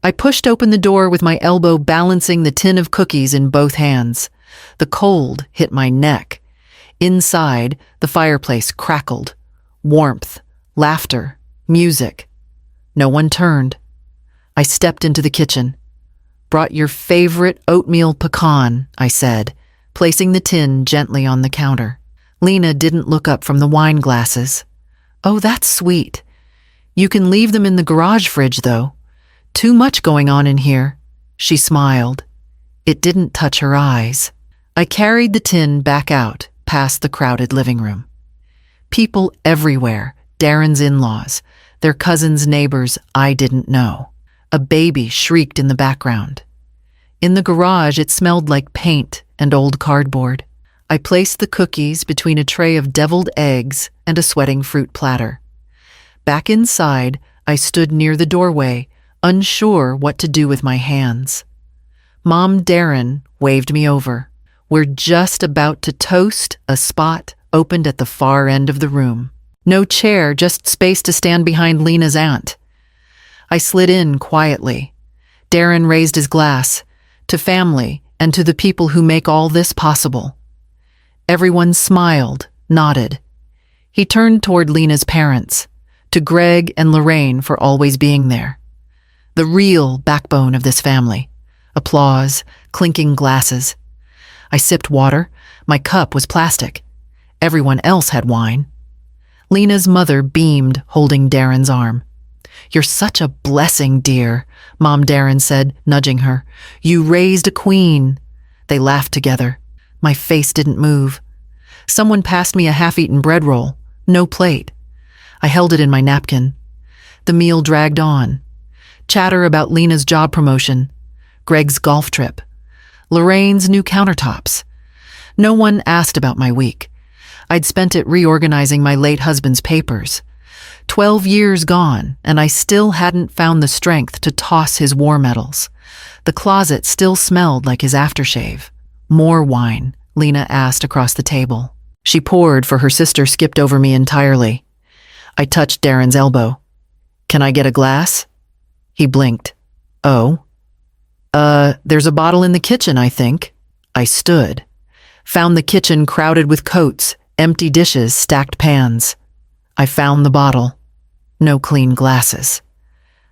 I pushed open the door with my elbow balancing the tin of cookies in both hands. The cold hit my neck. Inside, the fireplace crackled. Warmth, laughter, music. No one turned. I stepped into the kitchen. "Brought your favorite oatmeal pecan," I said, placing the tin gently on the counter. Lena didn't look up from the wine glasses. "Oh, that's sweet. You can leave them in the garage fridge, though. Too much going on in here." She smiled. It didn't touch her eyes. I carried the tin back out, past the crowded living room. People everywhere, Darren's in-laws, their cousins' neighbors I didn't know. A baby shrieked in the background. In the garage, it smelled like paint and old cardboard. I placed the cookies between a tray of deviled eggs and a sweating fruit platter. Back inside, I stood near the doorway, unsure what to do with my hands. Mom Darren waved me over. "We're just about to toast," a spot opened at the far end of the room. No chair, just space to stand behind Lena's aunt. I slid in quietly. Darren raised his glass, to family and to the people who make all this possible. Everyone smiled, nodded. He turned toward Lena's parents, to Greg and Lorraine for always being there. The real backbone of this family. Applause, clinking glasses. I sipped water. My cup was plastic. Everyone else had wine. Lena's mother beamed, holding Darren's arm. "You're such a blessing, dear," Mom Darren said, nudging her. "You raised a queen." They laughed together. My face didn't move. Someone passed me a half-eaten bread roll. No plate. I held it in my napkin. The meal dragged on. Chatter about Lena's job promotion, Greg's golf trip, Lorraine's new countertops. No one asked about my week. I'd spent it reorganizing my late husband's papers. 12 years gone, and I still hadn't found the strength to toss his war medals. The closet still smelled like his aftershave. "More wine?" Lena asked across the table. She poured, for her sister skipped over me entirely. I touched Darren's elbow. "Can I get a glass?" He blinked. "Oh? There's a bottle in the kitchen, I think." I stood. Found the kitchen crowded with coats, empty dishes, stacked pans. I found the bottle. No clean glasses.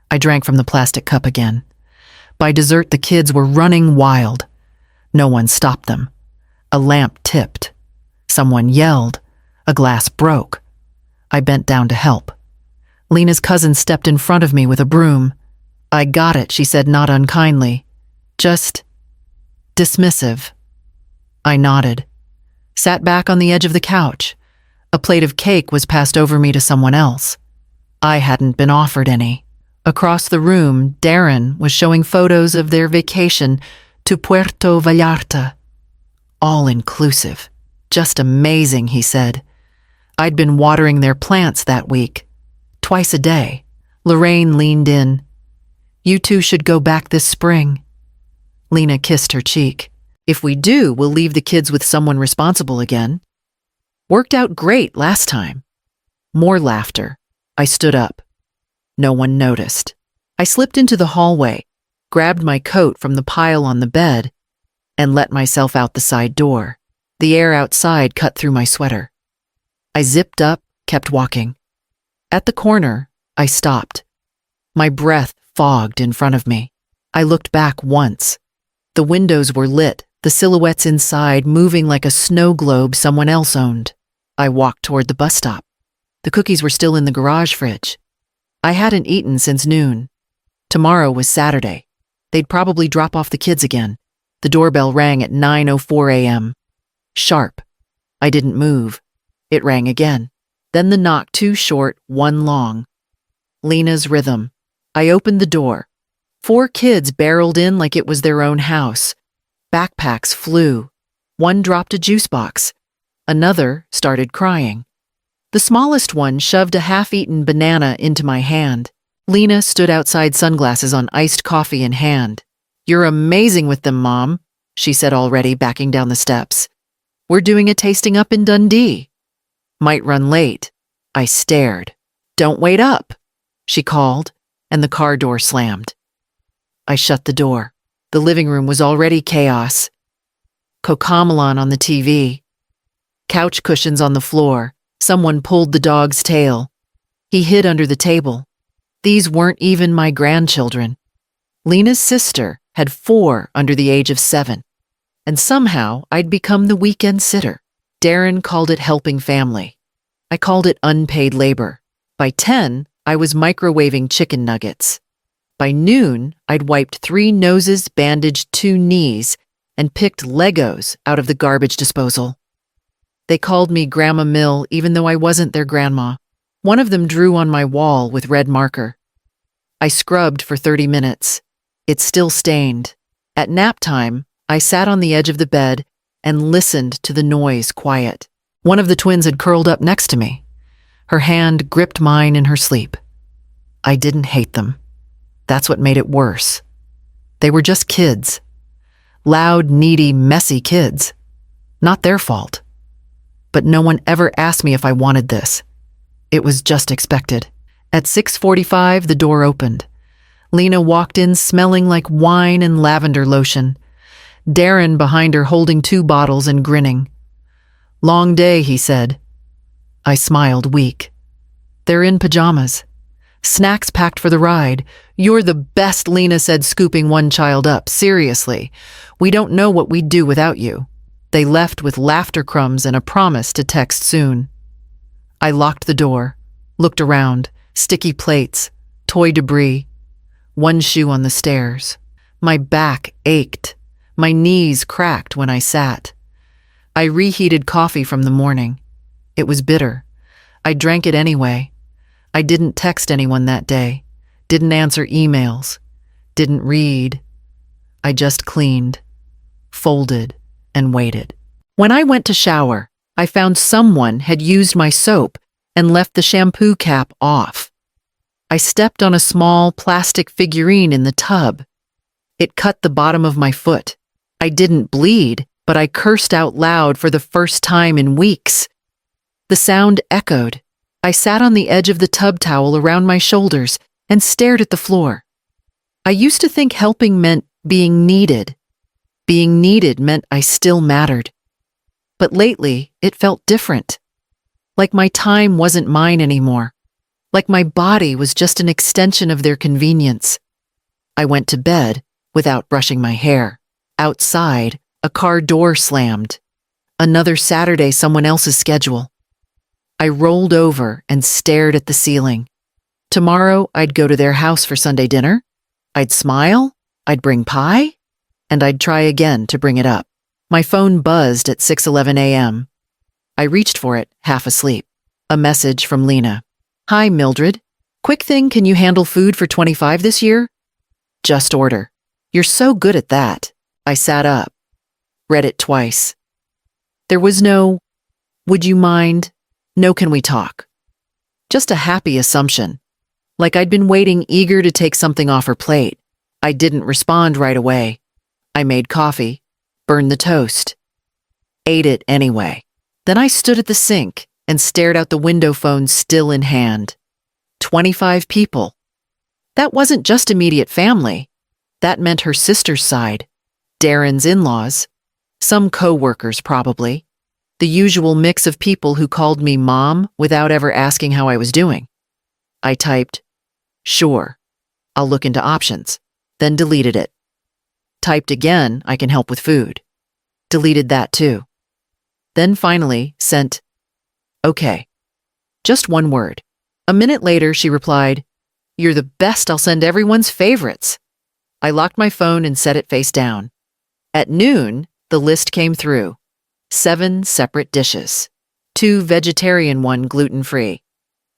I drank from the plastic cup again. By dessert, the kids were running wild. No one stopped them. A lamp tipped. Someone yelled. A glass broke. I bent down to help. Lena's cousin stepped in front of me with a broom. "I got it," she said, not unkindly. Just dismissive. I nodded. Sat back on the edge of the couch. A plate of cake was passed over me to someone else. I hadn't been offered any. Across the room, Darren was showing photos of their vacation to Puerto Vallarta. All inclusive. Just amazing, he said. I'd been watering their plants that week. Twice a day. Lorraine leaned in. "You two should go back this spring." Lena kissed her cheek. "If we do, we'll leave the kids with someone responsible again. Worked out great last time." More laughter. I stood up. No one noticed. I slipped into the hallway, grabbed my coat from the pile on the bed, and let myself out the side door. The air outside cut through my sweater. I zipped up, kept walking. At the corner, I stopped. My breath fogged in front of me. I looked back once. The windows were lit, the silhouettes inside moving like a snow globe someone else owned. I walked toward the bus stop. The cookies were still in the garage fridge. I hadn't eaten since noon. Tomorrow was Saturday. They'd probably drop off the kids again. The doorbell rang at 9:04 a.m. Sharp. I didn't move. It rang again. Then the knock, two short, one long. Lena's rhythm. I opened the door. 4 kids barreled in like it was their own house. Backpacks flew. One dropped a juice box. Another started crying. The smallest one shoved a half-eaten banana into my hand. Lena stood outside, sunglasses on, iced coffee in hand. "You're amazing with them, Mom," she said, already backing down the steps. "We're doing a tasting up in Dundee." "Might run late." I stared. "Don't wait up," she called, and the car door slammed. I shut the door. The living room was already chaos. Cocomelon on the TV. Couch cushions on the floor. Someone pulled the dog's tail. He hid under the table. These weren't even my grandchildren. Lena's sister had 4 under the age of 7. And somehow I'd become the weekend sitter. Darren called it helping family. I called it unpaid labor. By 10, I was microwaving chicken nuggets. By noon, I'd wiped 3 noses, bandaged 2 knees, and picked Legos out of the garbage disposal. They called me Grandma Mill even though I wasn't their grandma. One of them drew on my wall with red marker. I scrubbed for 30 minutes. It still stained. At nap time, I sat on the edge of the bed and listened to the noise quiet. One of the twins had curled up next to me. Her hand gripped mine in her sleep. I didn't hate them. That's what made it worse. They were just kids. Loud, needy, messy kids. Not their fault. But no one ever asked me if I wanted this. It was just expected. At 6:45, the door opened. Lena walked in smelling like wine and lavender lotion. Darren behind her holding 2 bottles and grinning. "Long day," he said. I smiled, weak. "They're in pajamas. Snacks packed for the ride. You're the best," Lena said, scooping one child up. "Seriously, we don't know what we'd do without you." They left with laughter crumbs and a promise to text soon. I locked the door, looked around, sticky plates, toy debris, 1 shoe on the stairs. My back ached. My knees cracked when I sat. I reheated coffee from the morning. It was bitter. I drank it anyway. I didn't text anyone that day, didn't answer emails, didn't read. I just cleaned, folded, and waited. When I went to shower, I found someone had used my soap and left the shampoo cap off. I stepped on a small plastic figurine in the tub. It cut the bottom of my foot. I didn't bleed, but I cursed out loud for the first time in weeks. The sound echoed. I sat on the edge of the tub towel around my shoulders and stared at the floor. I used to think helping meant being needed. Being needed meant I still mattered. But lately, it felt different. Like my time wasn't mine anymore. Like my body was just an extension of their convenience. I went to bed without brushing my hair. Outside, a car door slammed. Another Saturday, someone else's schedule. I rolled over and stared at the ceiling. Tomorrow, I'd go to their house for Sunday dinner. I'd smile, I'd bring pie, and I'd try again to bring it up. My phone buzzed at 6:11 a.m. I reached for it, half asleep. A message from Lena. "Hi, Mildred. Quick thing, can you handle food for 25 this year? Just order. You're so good at that." I sat up, read it twice. There was no, "Would you mind?" No, "Can we talk?" Just a happy assumption. Like I'd been waiting, eager to take something off her plate. I didn't respond right away. I made coffee, burned the toast, ate it anyway. Then I stood at the sink and stared out the window, phone still in hand. 25 people. That wasn't just immediate family. That meant her sister's side, Darren's in-laws, some co-workers probably, the usual mix of people who called me mom without ever asking how I was doing. I typed, "Sure, I'll look into options," then deleted it. Typed again, "I can help with food." Deleted that too. Then finally sent, "Okay." Just one word. A minute later, she replied, "You're the best, I'll send everyone's favorites." I locked my phone and set it face down. At noon, the list came through. 7 separate dishes. 2 vegetarian, 1 gluten-free.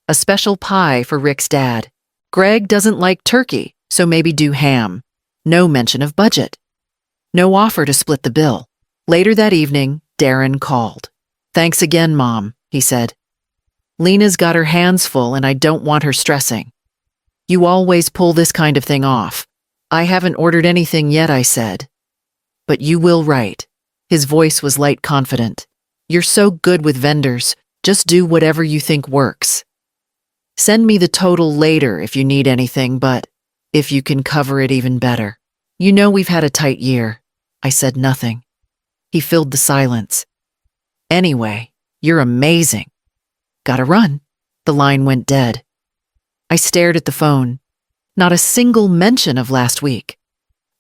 A special pie for Rick's dad. Greg doesn't like turkey, so maybe do ham. No mention of budget. No offer to split the bill. Later that evening, Darren called. "Thanks again, Mom," he said. "Lena's got her hands full and I don't want her stressing. You always pull this kind of thing off." "I haven't ordered anything yet," I said. "But you will, right?" His voice was light, confident. "You're so good with vendors. Just do whatever you think works. Send me the total later if you need anything, but if you can cover it, even better." You know we've had a tight year. I said nothing. He filled the silence. Anyway, you're amazing. Gotta run. The line went dead. I stared at the phone. Not a single mention of last week.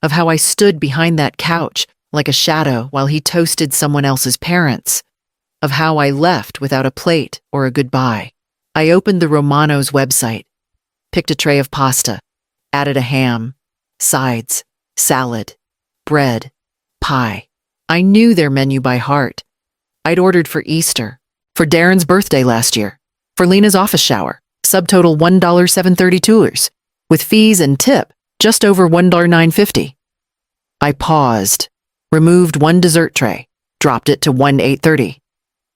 Of how I stood behind that couch like a shadow while he toasted someone else's parents. Of how I left without a plate or a goodbye. I opened the Romano's website, picked a tray of pasta, added a ham, sides, salad, bread, pie. I knew their menu by heart. I'd ordered for Easter, for Darren's birthday last year, for Lena's office shower, subtotal $1.732, with fees and tip just over $1.950. I paused, removed one dessert tray, dropped it to $1.830.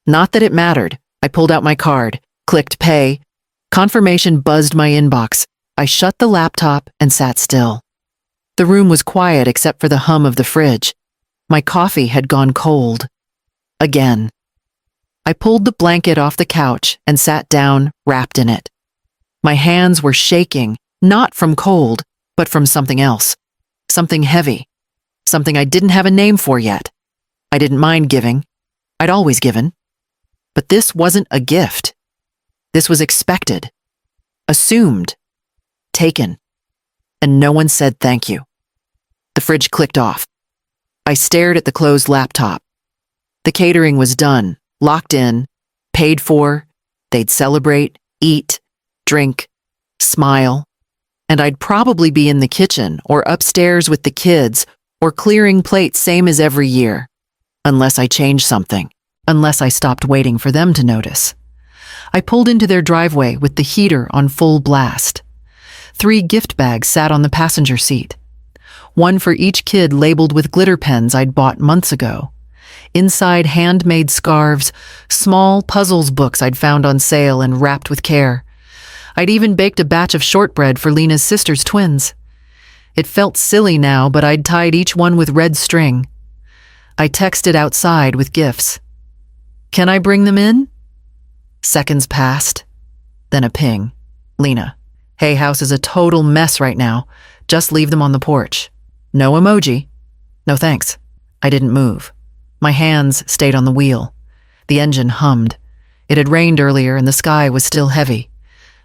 Not that it mattered. I pulled out my card, clicked pay. Confirmation buzzed my inbox. I shut the laptop and sat still. The room was quiet except for the hum of the fridge. My coffee had gone cold. Again. I pulled the blanket off the couch and sat down, wrapped in it. My hands were shaking, not from cold, but from something else. Something heavy. Something I didn't have a name for yet. I didn't mind giving. I'd always given. But this wasn't a gift. This was expected. Assumed. Taken. And no one said thank you. The fridge clicked off. I stared at the closed laptop. The catering was done, locked in, paid for. They'd celebrate, eat, drink, smile. And I'd probably be in the kitchen or upstairs with the kids or clearing plates same as every year. Unless I changed something. Unless I stopped waiting for them to notice. I pulled into their driveway with the heater on full blast. 3 gift bags sat on the passenger seat. One for each kid labeled with glitter pens I'd bought months ago. Inside handmade scarves, small puzzles books I'd found on sale and wrapped with care. I'd even baked a batch of shortbread for Lena's sister's twins. It felt silly now, but I'd tied each one with red string. I texted outside with gifts. Can I bring them in? Seconds passed. Then a ping. Lena. Hey, house is a total mess right now. Just leave them on the porch. No emoji. No thanks. I didn't move. My hands stayed on the wheel. The engine hummed. It had rained earlier and the sky was still heavy.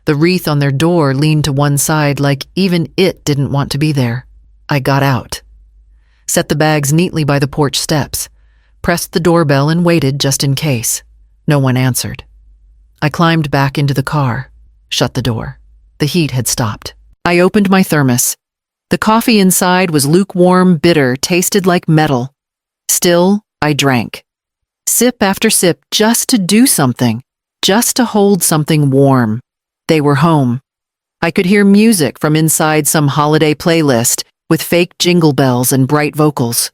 The wreath on their door leaned to one side like even it didn't want to be there. I got out. Set the bags neatly by the porch steps. Pressed the doorbell and waited just in case. No one answered. I climbed back into the car. Shut the door. The heat had stopped. I opened my thermos. The coffee inside was lukewarm, bitter, tasted like metal. Still, I drank. Sip after sip just to do something. Just to hold something warm. They were home. I could hear music from inside some holiday playlist with fake jingle bells and bright vocals.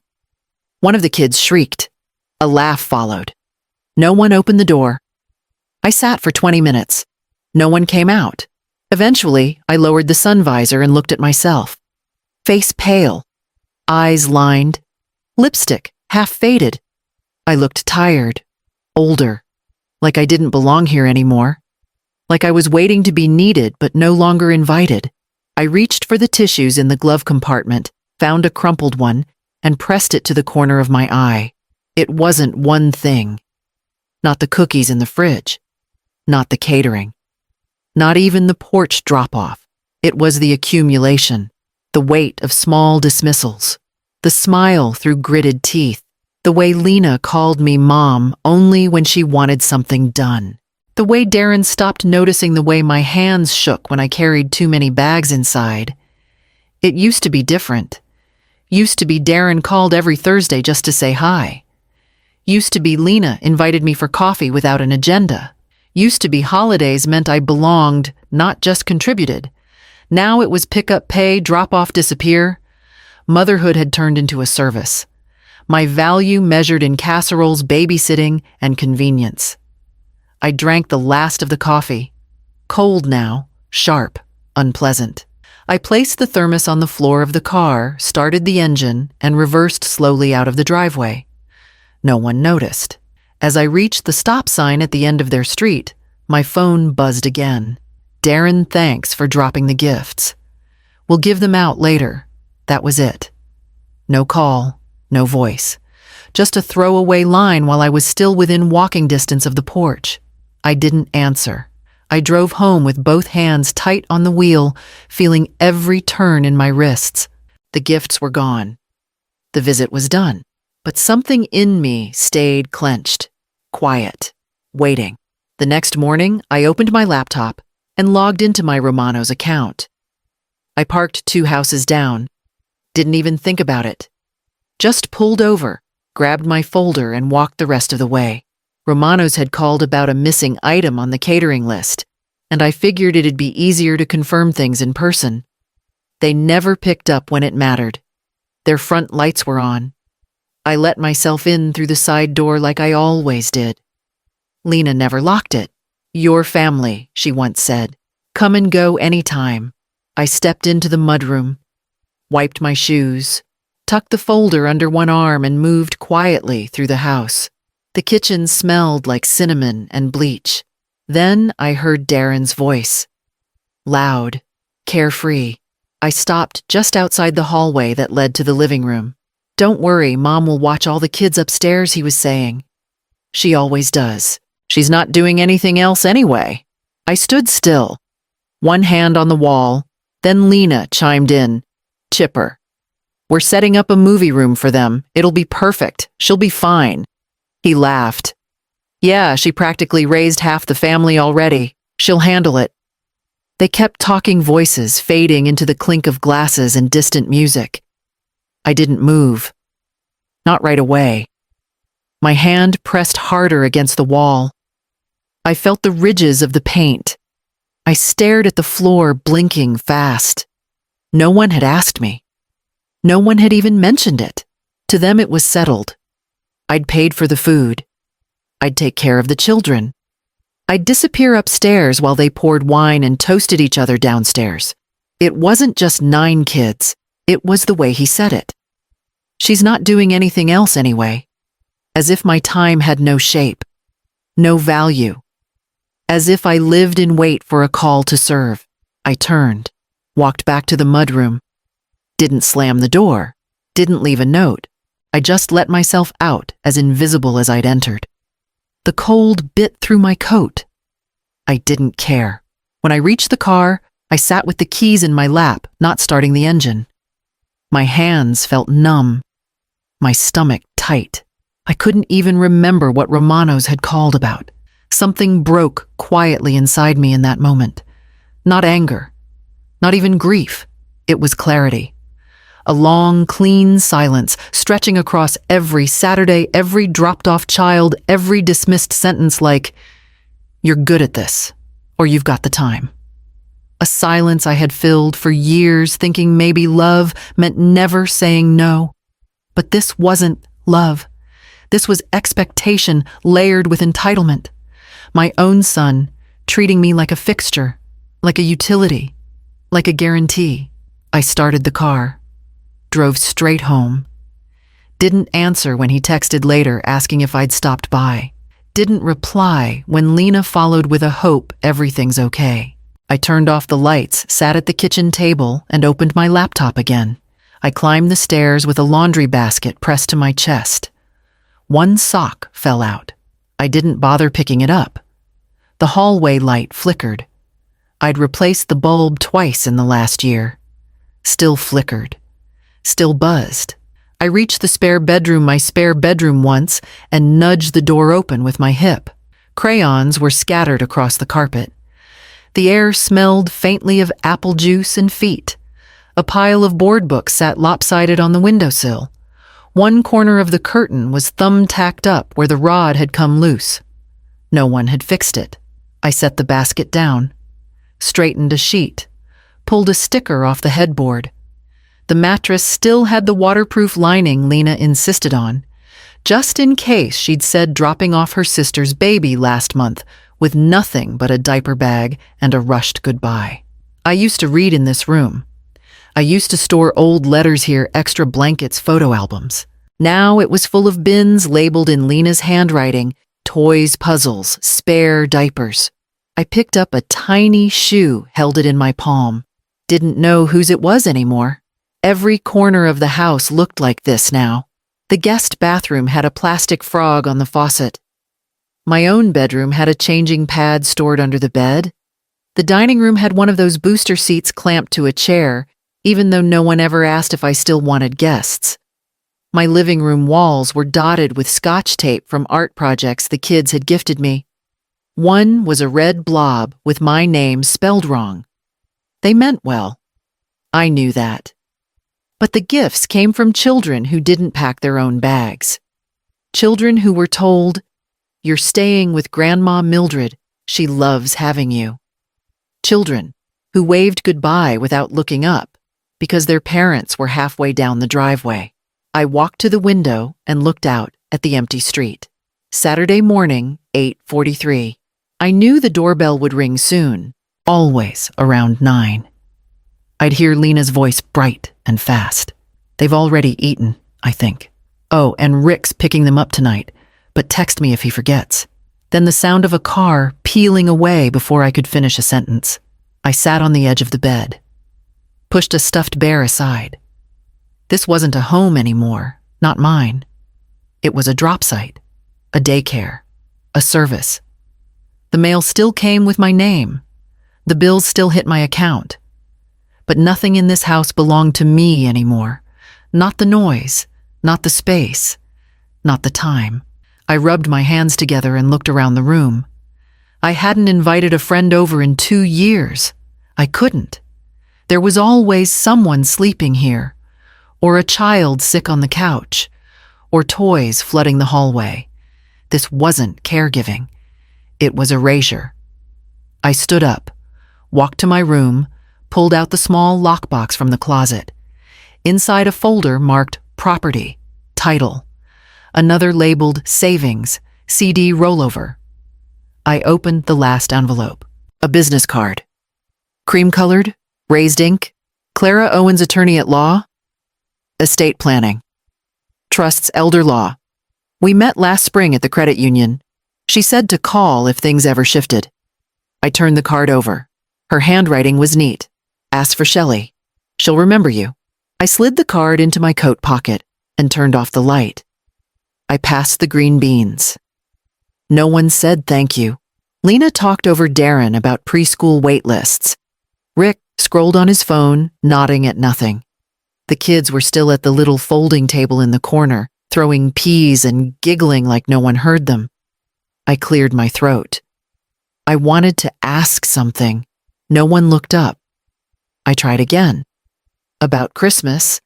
One of the kids shrieked. A laugh followed. No one opened the door. I sat for 20 minutes. No one came out. Eventually, I lowered the sun visor and looked at myself. Face pale. Eyes lined. Lipstick half faded. I looked tired. Older. Like I didn't belong here anymore. Like I was waiting to be needed but no longer invited. I reached for the tissues in the glove compartment, found a crumpled one, and pressed it to the corner of my eye. It wasn't one thing. Not the cookies in the fridge. Not the catering. Not even the porch drop-off. It was the accumulation, the weight of small dismissals, the smile through gritted teeth, the way Lena called me mom only when she wanted something done, the way Darren stopped noticing the way my hands shook when I carried too many bags inside. It used to be different. Used to be Darren called every Thursday just to say hi. Used to be Lena invited me for coffee without an agenda. Used to be holidays meant I belonged, not just contributed. Now it was pick up, pay, drop off, disappear. Motherhood had turned into a service. My value measured in casseroles, babysitting, and convenience. I drank the last of the coffee. Cold now, sharp, unpleasant. I placed the thermos on the floor of the car, started the engine, and reversed slowly out of the driveway. No one noticed. As I reached the stop sign at the end of their street, my phone buzzed again. Darren, thanks for dropping the gifts. We'll give them out later. That was it. No call, no voice. Just a throwaway line while I was still within walking distance of the porch. I didn't answer. I drove home with both hands tight on the wheel, feeling every turn in my wrists. The gifts were gone. The visit was done. But something in me stayed clenched, quiet, waiting. The next morning, I opened my laptop and logged into my Romano's account. I parked 2 houses down. Didn't even think about it. Just pulled over, grabbed my folder, and walked the rest of the way. Romano's had called about a missing item on the catering list, and I figured it'd be easier to confirm things in person. They never picked up when it mattered. Their front lights were on. I let myself in through the side door like I always did. Lena never locked it. "Your family," she once said. "Come and go anytime." I stepped into the mudroom, wiped my shoes, tucked the folder under one arm, and moved quietly through the house. The kitchen smelled like cinnamon and bleach. Then I heard Darren's voice. Loud, carefree. I stopped just outside the hallway that led to the living room. "Don't worry, Mom will watch all the kids upstairs," he was saying. "She always does. She's not doing anything else anyway." I stood still, one hand on the wall. Then Lena chimed in, chipper. "We're setting up a movie room for them. It'll be perfect. She'll be fine." He laughed. "Yeah, she practically raised half the family already. She'll handle it." They kept talking, voices fading into the clink of glasses and distant music. I didn't move. Not right away. My hand pressed harder against the wall. I felt the ridges of the paint. I stared at the floor, blinking fast. No one had asked me. No one had even mentioned it. To them it was settled. I'd paid for the food. I'd take care of the children. I'd disappear upstairs while they poured wine and toasted each other downstairs. It wasn't just 9 kids. It was the way he said it. "She's not doing anything else anyway." As if my time had no shape, no value. As if I lived in wait for a call to serve. I turned, walked back to the mudroom. Didn't slam the door, didn't leave a note. I just let myself out, as invisible as I'd entered. The cold bit through my coat. I didn't care. When I reached the car, I sat with the keys in my lap, not starting the engine. My hands felt numb, my stomach tight. I couldn't even remember what Romano's had called about. Something broke quietly inside me in that moment. Not anger, not even grief. It was clarity. A long, clean silence stretching across every Saturday, every dropped-off child, every dismissed sentence like, "You're good at this," or "You've got the time." A silence I had filled for years, thinking maybe love meant never saying no. But this wasn't love. This was expectation layered with entitlement. My own son treating me like a fixture, like a utility, like a guarantee. I started the car, drove straight home. Didn't answer when he texted later asking if I'd stopped by. Didn't reply when Lena followed with a hope everything's okay. I turned off the lights, sat at the kitchen table, and opened my laptop again. I climbed the stairs with a laundry basket pressed to my chest. One sock fell out. I didn't bother picking it up. The hallway light flickered. I'd replaced the bulb twice in the last year. Still flickered. Still buzzed. I reached my spare bedroom once, and nudged the door open with my hip. Crayons were scattered across the carpet. The air smelled faintly of apple juice and feet. A pile of board books sat lopsided on the windowsill. One corner of the curtain was thumb-tacked up where the rod had come loose. No one had fixed it. I set the basket down, straightened a sheet, pulled a sticker off the headboard. The mattress still had the waterproof lining Lena insisted on, just in case she'd said dropping off her sister's baby last month with nothing but a diaper bag and a rushed goodbye. I used to read in this room. I used to store old letters here, extra blankets, photo albums. Now it was full of bins labeled in Lena's handwriting, toys, puzzles, spare diapers. I picked up a tiny shoe, held it in my palm. Didn't know whose it was anymore. Every corner of the house looked like this now. The guest bathroom had a plastic frog on the faucet. My own bedroom had a changing pad stored under the bed. The dining room had one of those booster seats clamped to a chair, even though no one ever asked if I still wanted guests. My living room walls were dotted with Scotch tape from art projects the kids had gifted me. One was a red blob with my name spelled wrong. They meant well. I knew that. But the gifts came from children who didn't pack their own bags. Children who were told, "You're staying with Grandma Mildred. She loves having you." Children who waved goodbye without looking up because their parents were halfway down the driveway. I walked to the window and looked out at the empty street. Saturday morning, 8:43. I knew the doorbell would ring soon, always around 9. I'd hear Lena's voice bright and fast. "They've already eaten, I think. Oh, and Rick's picking them up tonight, but text me if he forgets." Then the sound of a car peeling away before I could finish a sentence. I sat on the edge of the bed, pushed a stuffed bear aside. This wasn't a home anymore, not mine. It was a drop site, a daycare, a service. The mail still came with my name. The bills still hit my account. But nothing in this house belonged to me anymore. Not the noise, not the space, not the time. I rubbed my hands together and looked around the room. I hadn't invited a friend over in 2 years. I couldn't. There was always someone sleeping here, or a child sick on the couch, or toys flooding the hallway. This wasn't caregiving. It was erasure. I stood up, walked to my room, pulled out the small lockbox from the closet. Inside a folder marked Property, Title. Another labeled Savings, CD Rollover. I opened the last envelope. A business card. Cream-colored, raised ink. Clara Owens, attorney at law. Estate planning. Trust's elder law. We met last spring at the credit union. She said to call if things ever shifted. I turned the card over. Her handwriting was neat. Ask for Shelley. She'll remember you. I slid the card into my coat pocket and turned off the light. I passed the green beans. No one said thank you. Lena talked over Darren about preschool wait lists. Rick scrolled on his phone, nodding at nothing. The kids were still at the little folding table in the corner, throwing peas and giggling like no one heard them. I cleared my throat. I wanted to ask something. No one looked up. I tried again. About Christmas,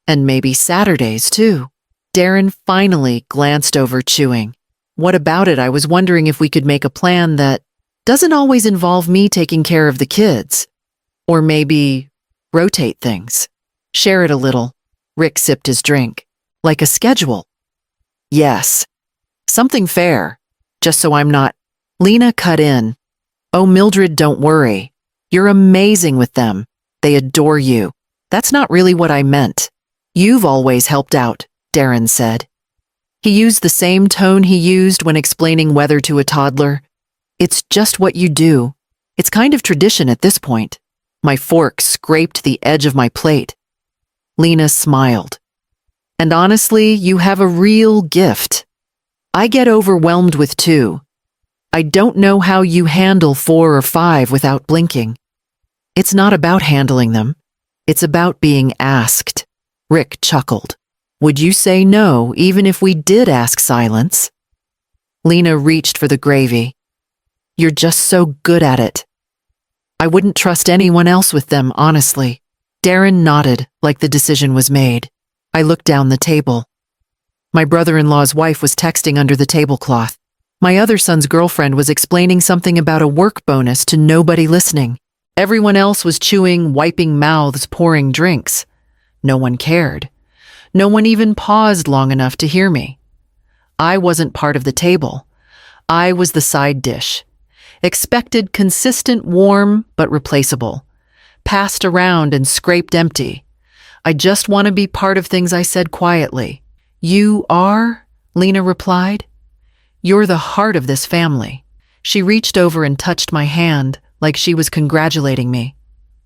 and maybe Saturdays too. Darren finally glanced over chewing. What about it? I was wondering if we could make a plan that doesn't always involve me taking care of the kids. Or maybe rotate things. Share it a little. Rick sipped his drink. Like a schedule. Yes. Something fair. Just so I'm not. Lena cut in. Oh, Mildred, don't worry. You're amazing with them. They adore you. That's not really what I meant. You've always helped out, Darren said. He used the same tone he used when explaining weather to a toddler. It's just what you do. It's kind of tradition at this point. My fork scraped the edge of my plate. Lena smiled. And honestly, you have a real gift. I get overwhelmed with 2. I don't know how you handle 4 or 5 without blinking. It's not about handling them. It's about being asked. Rick chuckled. Would you say no even if we did ask silence? Lena reached for the gravy. You're just so good at it. I wouldn't trust anyone else with them, honestly. Darren nodded like the decision was made. I looked down the table. My brother-in-law's wife was texting under the tablecloth. My other son's girlfriend was explaining something about a work bonus to nobody listening. Everyone else was chewing, wiping mouths, pouring drinks. No one cared. No one even paused long enough to hear me. I wasn't part of the table. I was the side dish. Expected consistent, warm, but replaceable. Passed around and scraped empty. I just want to be part of things, I said quietly. You are? Lena replied. You're the heart of this family. She reached over and touched my hand like she was congratulating me.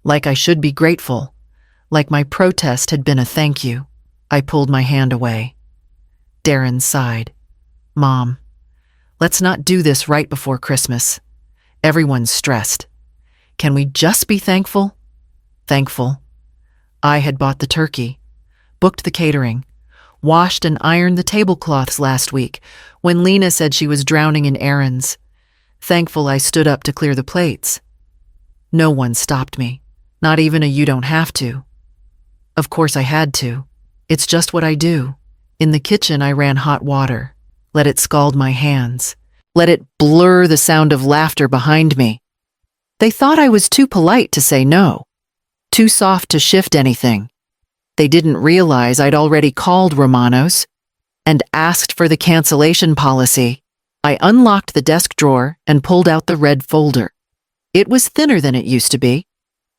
Like I should be grateful. like my protest had been a thank you. I pulled my hand away. Darren sighed. Mom, let's not do this right before Christmas. Everyone's stressed. Can we just be thankful? Thankful. I had bought the turkey, booked the catering, washed and ironed the tablecloths last week when Lena said she was drowning in errands. Thankful I stood up to clear the plates. No one stopped me, not even a you don't have to. Of course I had to. It's just what I do. In the kitchen I ran hot water, let it scald my hands, let it blur the sound of laughter behind me. They thought I was too polite to say no, too soft to shift anything. They didn't realize I'd already called Romano's and asked for the cancellation policy. I unlocked the desk drawer and pulled out the red folder. It was thinner than it used to be.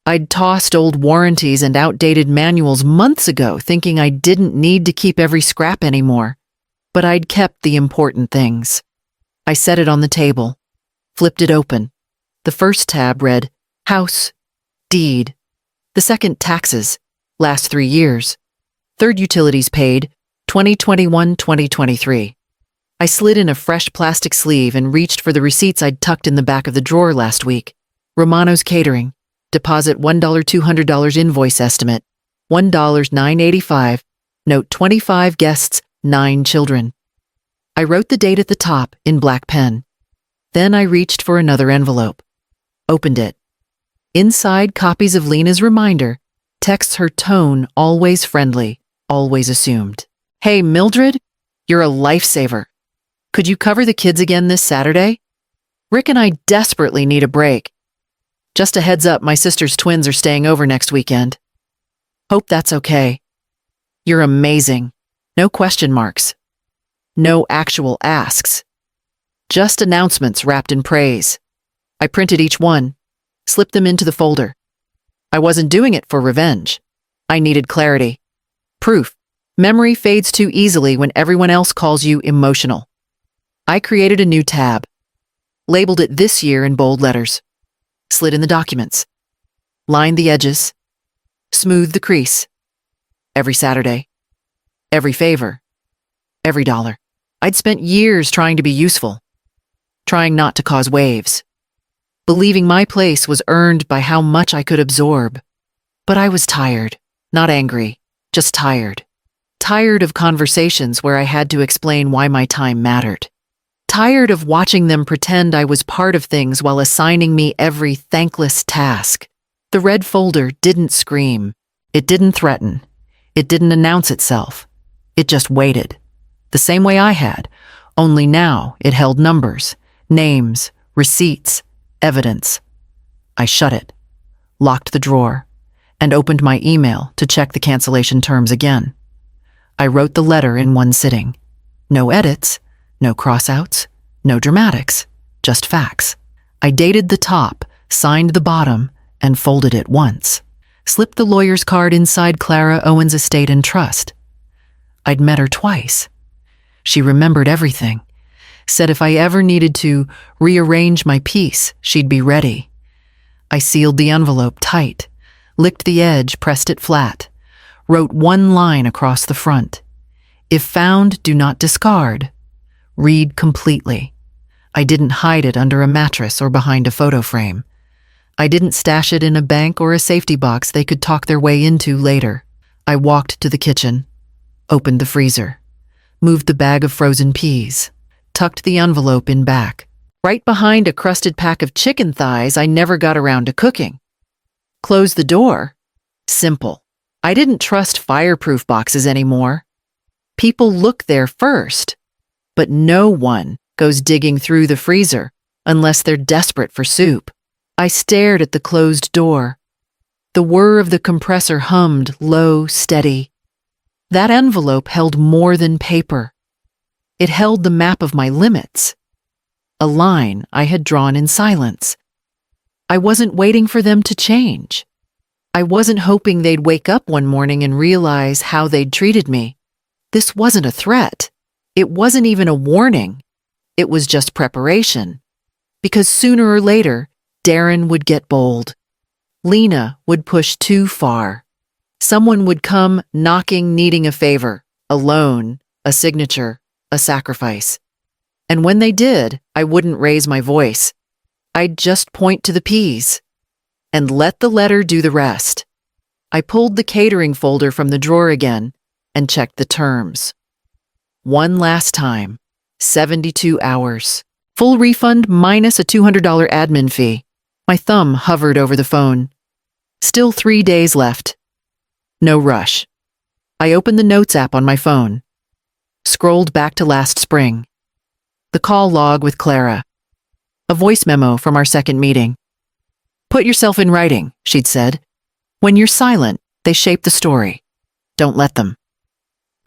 I'd tossed old warranties and outdated manuals months ago, thinking I didn't need to keep every scrap anymore. But I'd kept the important things. I set it on the table, flipped it open. The first tab read, House, Deed. The second, Taxes, last 3 years. Third, Utilities paid, 2021-2023. I slid in a fresh plastic sleeve and reached for the receipts I'd tucked in the back of the drawer last week. Romano's Catering. Deposit $1 $200 invoice estimate. $1 $9.85. Note 25 guests, 9 children. I wrote the date at the top in black pen. Then I reached for another envelope. Opened it. Inside, copies of Lena's reminder, texts her tone always friendly, always assumed. Hey, Mildred, you're a lifesaver. Could you cover the kids again this Saturday? Rick and I desperately need a break. Just a heads up, my sister's twins are staying over next weekend. Hope that's okay. You're amazing. No question marks. No actual asks. Just announcements wrapped in praise. I printed each one, slipped them into the folder. I wasn't doing it for revenge. I needed clarity. Proof. Memory fades too easily when everyone else calls you emotional. I created a new tab, labeled it this year in bold letters, slid in the documents, lined the edges, smoothed the crease. Every Saturday, every favor, every dollar. I'd spent years trying to be useful, trying not to cause waves, believing my place was earned by how much I could absorb. But I was tired, not angry, just tired. Tired of conversations where I had to explain why my time mattered. Tired of watching them pretend I was part of things while assigning me every thankless task. The red folder didn't scream. It didn't threaten. It didn't announce itself. It just waited. The same way I had, only now it held numbers, names, receipts, evidence. I shut it, locked the drawer, and opened my email to check the cancellation terms again. I wrote the letter in one sitting. No edits. No crossouts, no dramatics, just facts. I dated the top, signed the bottom, and folded it once. Slipped the lawyer's card inside Clara Owen's estate and trust. I'd met her twice. She remembered everything. Said if I ever needed to rearrange my piece, she'd be ready. I sealed the envelope tight, licked the edge, pressed it flat, wrote one line across the front. If found, do not discard. Read completely. I didn't hide it under a mattress or behind a photo frame. I didn't stash it in a bank or a safety box they could talk their way into later. I walked to the kitchen, opened the freezer, moved the bag of frozen peas, tucked the envelope in back, right behind a crusted pack of chicken thighs I never got around to cooking. Closed the door. Simple. I didn't trust fireproof boxes anymore. People look there first. But no one goes digging through the freezer unless they're desperate for soup. I stared at the closed door. The whir of the compressor hummed low, steady. That envelope held more than paper. It held the map of my limits, a line I had drawn in silence. I wasn't waiting for them to change. I wasn't hoping they'd wake up one morning and realize how they'd treated me. This wasn't a threat. It wasn't even a warning. It was just preparation. Because sooner or later, Darren would get bold. Lena would push too far. Someone would come knocking, needing a favor, a loan, a signature, a sacrifice. And when they did, I wouldn't raise my voice. I'd just point to the P's and let the letter do the rest. I pulled the catering folder from the drawer again and checked the terms. One last time, 72 hours. Full refund minus a $200 admin fee. My thumb hovered over the phone. Still 3 days left. No rush. I opened the Notes app on my phone. Scrolled back to last spring. The call log with Clara. A voice memo from our second meeting. Put yourself in writing, she'd said. When you're silent, they shape the story. Don't let them.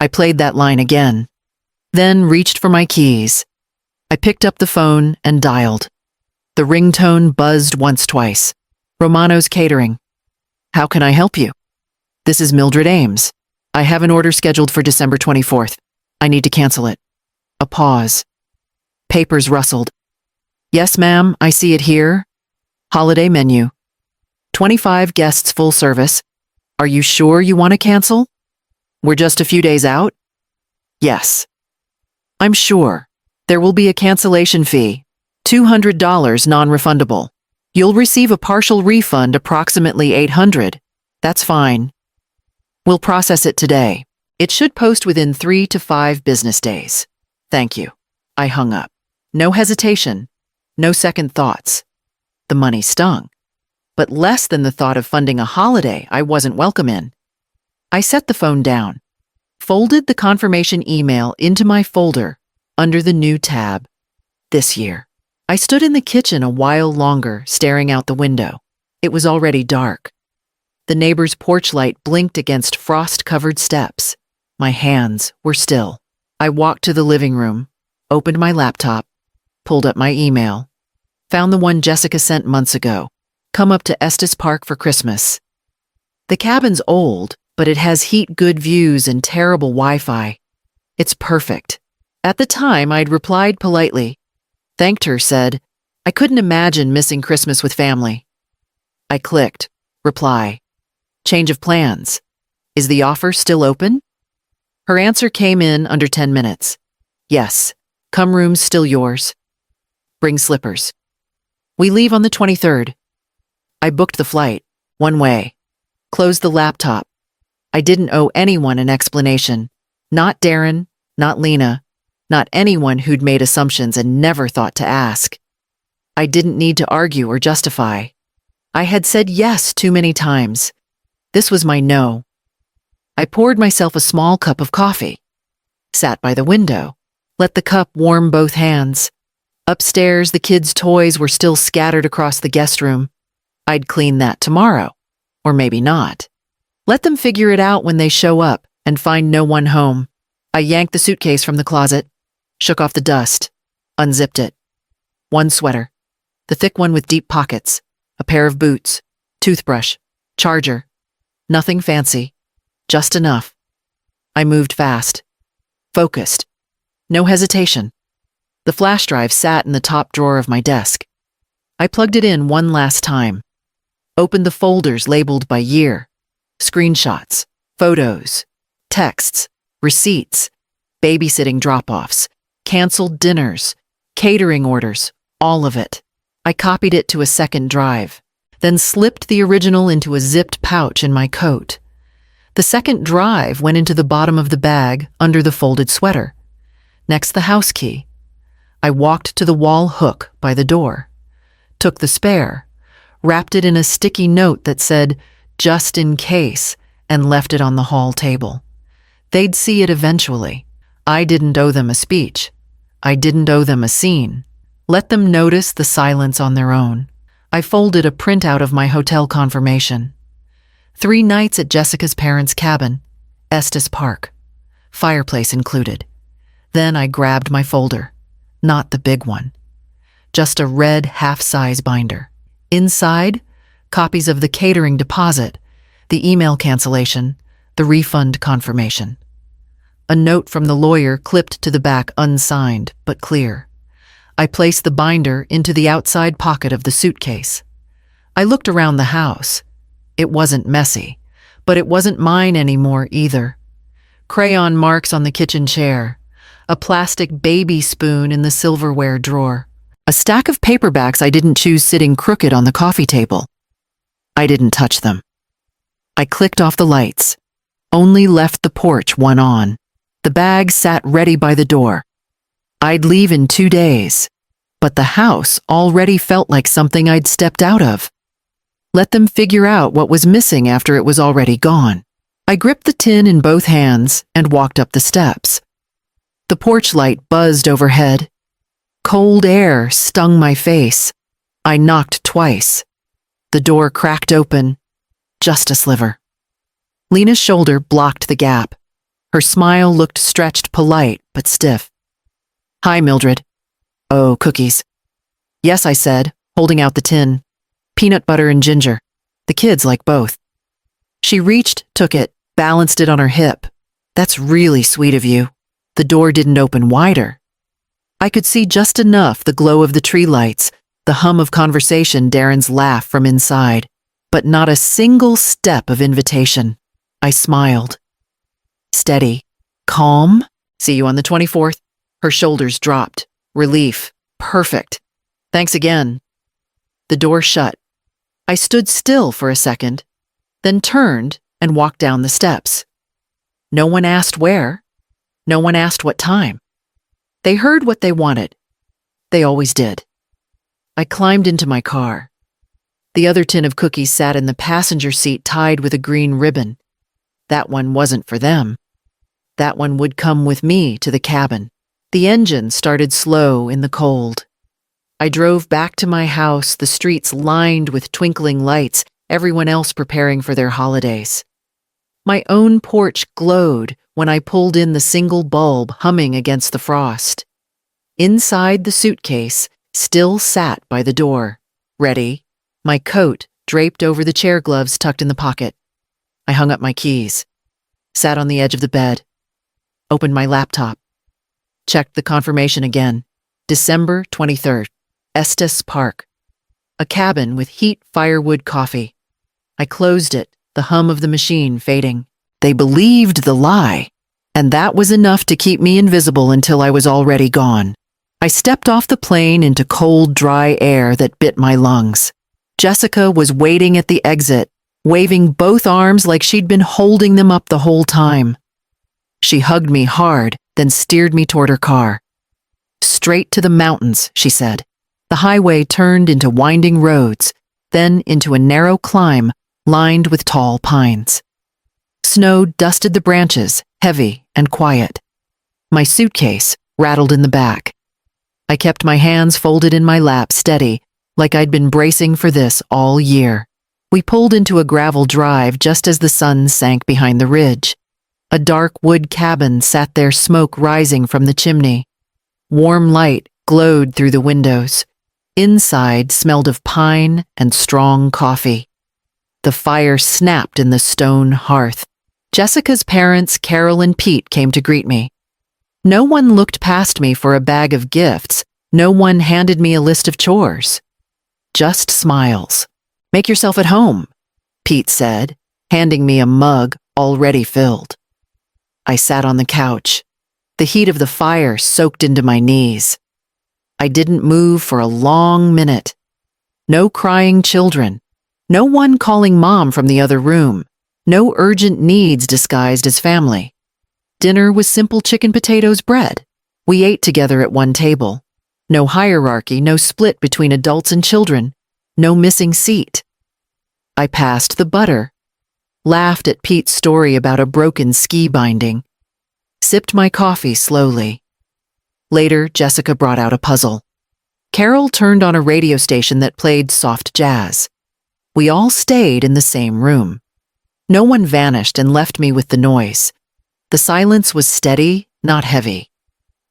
I played that line again, then reached for my keys. I picked up the phone and dialed. The ringtone buzzed once, twice. Romano's Catering. How can I help you? This is Mildred Ames. I have an order scheduled for December 24th. I need to cancel it. A pause. Papers rustled. Yes, ma'am, I see it here. Holiday menu. 25 guests full service. Are you sure you want to cancel? We're just a few days out? Yes. I'm sure. There will be a cancellation fee. $200 non-refundable. You'll receive a partial refund approximately $800. That's fine. We'll process it today. It should post within 3 to 5 business days. Thank you. I hung up. No hesitation. No second thoughts. The money stung, but less than the thought of funding a holiday I wasn't welcome in. I set the phone down, folded the confirmation email into my folder under the new tab. This year. I stood in the kitchen a while longer, staring out the window. It was already dark. The neighbor's porch light blinked against frost-covered steps. My hands were still. I walked to the living room, opened my laptop, pulled up my email, found the one Jessica sent months ago. Come up to Estes Park for Christmas. The cabin's old, but it has heat, good views, and terrible Wi-Fi. It's perfect. At the time, I'd replied politely, thanked her, said, I couldn't imagine missing Christmas with family. I clicked, reply. Change of plans. Is the offer still open? Her answer came in under 10 minutes. Yes, come room's still yours. Bring slippers. We leave on the 23rd. I booked the flight, one way. Closed the laptop. I didn't owe anyone an explanation. Not Darren, not Lena, not anyone who'd made assumptions and never thought to ask. I didn't need to argue or justify. I had said yes too many times. This was my no. I poured myself a small cup of coffee, sat by the window, let the cup warm both hands. Upstairs, the kids' toys were still scattered across the guest room. I'd clean that tomorrow, or maybe not. Let them figure it out when they show up and find no one home. I yanked the suitcase from the closet, shook off the dust, unzipped it. One sweater, the thick one with deep pockets, a pair of boots, toothbrush, charger. Nothing fancy, just enough. I moved fast, focused, no hesitation. The flash drive sat in the top drawer of my desk. I plugged it in one last time, opened the folders labeled by year, screenshots, photos, texts, receipts, babysitting drop-offs, canceled dinners, catering orders, all of it. I copied it to a second drive, then slipped the original into a zipped pouch in my coat. The second drive went into the bottom of the bag under the folded sweater. Next, the house key. I walked to the wall hook by the door, took the spare, wrapped it in a sticky note that said, just in case, and left it on the hall table. They'd see it eventually. I didn't owe them a speech. I didn't owe them a scene. Let them notice the silence on their own. I folded a printout of my hotel confirmation. 3 nights at Jessica's parents' cabin, Estes Park, fireplace included. Then I grabbed my folder, not the big one, just a red half-size binder. Inside, copies of the catering deposit, the email cancellation, the refund confirmation. A note from the lawyer clipped to the back, unsigned but clear. I placed the binder into the outside pocket of the suitcase. I looked around the house. It wasn't messy, but it wasn't mine anymore either. Crayon marks on the kitchen chair, a plastic baby spoon in the silverware drawer, a stack of paperbacks I didn't choose sitting crooked on the coffee table. I didn't touch them. I clicked off the lights, only left the porch one on. The bag sat ready by the door. I'd leave in 2 days, but the house already felt like something I'd stepped out of. Let them figure out what was missing after it was already gone. I gripped the tin in both hands and walked up the steps. The porch light buzzed overhead. Cold air stung my face. I knocked twice. The door cracked open, just a sliver. Lena's shoulder blocked the gap. Her smile looked stretched, polite, but stiff. "Hi, Mildred." "Oh, cookies." "Yes," I said, holding out the tin. "Peanut butter and ginger. The kids like both." She reached, took it, balanced it on her hip. "That's really sweet of you." The door didn't open wider. I could see just enough, the glow of the tree lights, the hum of conversation, Darren's laugh from inside, but not a single step of invitation. I smiled. Steady. Calm. "See you on the 24th. Her shoulders dropped. Relief. Perfect. "Thanks again." The door shut. I stood still for a second, then turned and walked down the steps. No one asked where. No one asked what time. They heard what they wanted. They always did. I climbed into my car. The other tin of cookies sat in the passenger seat tied with a green ribbon. That one wasn't for them. That one would come with me to the cabin. The engine started slow in the cold. I drove back to my house, the streets lined with twinkling lights, everyone else preparing for their holidays. My own porch glowed when I pulled in the single bulb humming against the frost. Inside, the suitcase still sat by the door, ready, my coat draped over the chair gloves tucked in the pocket. I hung up my keys, sat on the edge of the bed, opened my laptop, checked the confirmation again. December 23rd, Estes Park. A cabin with heat, firewood, coffee. I closed it, the hum of the machine fading. They believed the lie, and that was enough to keep me invisible until I was already gone. I stepped off the plane into cold, dry air that bit my lungs. Jessica was waiting at the exit, waving both arms like she'd been holding them up the whole time. She hugged me hard, then steered me toward her car. "Straight to the mountains," she said. The highway turned into winding roads, then into a narrow climb lined with tall pines. Snow dusted the branches, heavy and quiet. My suitcase rattled in the back. I kept my hands folded in my lap, steady, like I'd been bracing for this all year. We pulled into a gravel drive just as the sun sank behind the ridge. A dark wood cabin sat there, smoke rising from the chimney. Warm light glowed through the windows. Inside smelled of pine and strong coffee. The fire snapped in the stone hearth. Jessica's parents, Carol and Pete, came to greet me. No one looked past me for a bag of gifts. No one handed me a list of chores. Just smiles. "Make yourself at home," Pete said, handing me a mug already filled. I sat on the couch. The heat of the fire soaked into my knees. I didn't move for a long minute. No crying children. No one calling Mom from the other room. No urgent needs disguised as family. Dinner was simple chicken, potatoes, bread. We ate together at one table. No hierarchy, no split between adults and children. No missing seat. I passed the butter. Laughed at Pete's story about a broken ski binding. Sipped my coffee slowly. Later, Jessica brought out a puzzle. Carol turned on a radio station that played soft jazz. We all stayed in the same room. No one vanished and left me with the noise. The silence was steady, not heavy.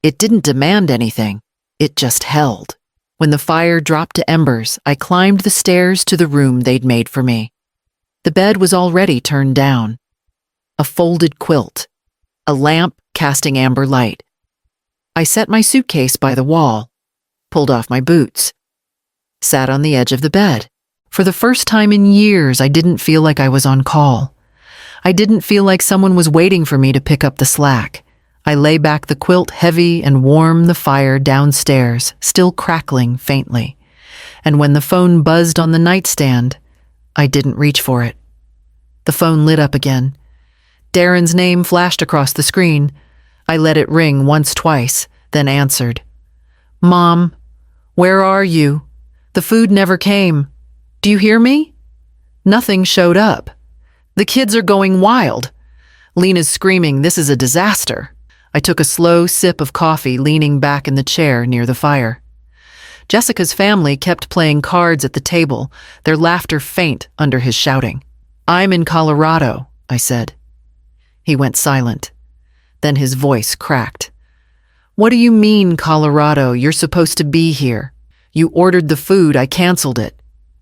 It didn't demand anything. It just held. When the fire dropped to embers, I climbed the stairs to the room they'd made for me. The bed was already turned down. A folded quilt. A lamp casting amber light. I set my suitcase by the wall, pulled off my boots, sat on the edge of the bed. For the first time in years, I didn't feel like I was on call. I didn't feel like someone was waiting for me to pick up the slack. I lay back the quilt heavy and warmed the fire downstairs, still crackling faintly. And when the phone buzzed on the nightstand, I didn't reach for it. The phone lit up again. Darren's name flashed across the screen. I let it ring once, twice, then answered. "Mom, where are you? The food never came. Do you hear me?" Nothing showed up. "The kids are going wild." Lena's screaming, "This is a disaster." I took a slow sip of coffee, leaning back in the chair near the fire. Jessica's family kept playing cards at the table, their laughter faint under his shouting. "I'm in Colorado," I said. He went silent. Then his voice cracked. "What do you mean, Colorado? You're supposed to be here. You ordered the food, I canceled it."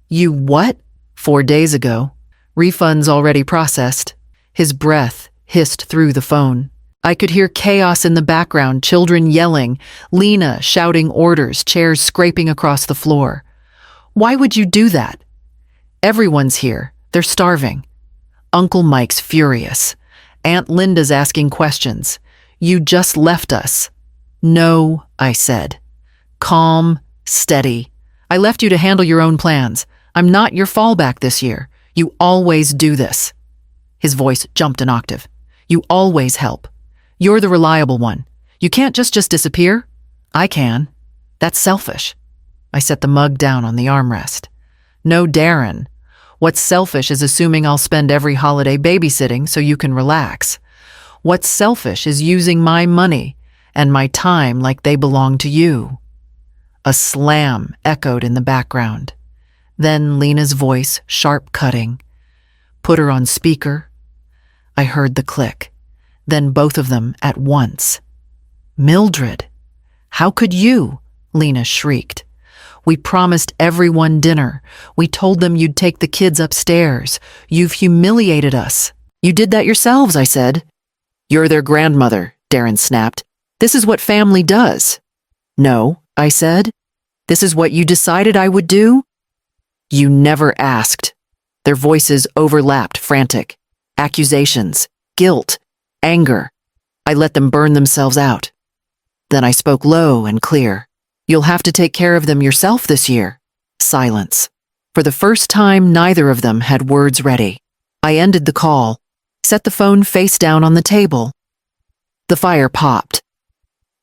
"You what?" "4 days ago. Refunds already processed." His breath hissed through the phone. I could hear chaos in the background, children yelling, Lena shouting orders, chairs scraping across the floor. "Why would you do that?" "Everyone's here. They're starving." Uncle Mike's furious. Aunt Linda's asking questions. "You just left us." "No," I said. Calm, steady. "I left you to handle your own plans. I'm not your fallback this year. You always do this." His voice jumped an octave. "You always help. You're the reliable one. You can't just disappear." "I can. That's selfish." I set the mug down on the armrest. "No, Darren. What's selfish is assuming I'll spend every holiday babysitting so you can relax. What's selfish is using my money and my time like they belong to you." A slam echoed in the background. Then Lena's voice, sharp cutting. "Put her on speaker." I heard the click. Then both of them at once. "Mildred, how could you?" Lena shrieked. "We promised everyone dinner. We told them you'd take the kids upstairs. You've humiliated us." "You did that yourselves," I said. "You're their grandmother," Darren snapped. "This is what family does." "No," I said. "This is what you decided I would do?" "You never asked." Their voices overlapped, frantic. Accusations, guilt, anger. I let them burn themselves out. Then I spoke low and clear. "You'll have to take care of them yourself this year." Silence. For the first time, neither of them had words ready. I ended the call, set the phone face down on the table. The fire popped.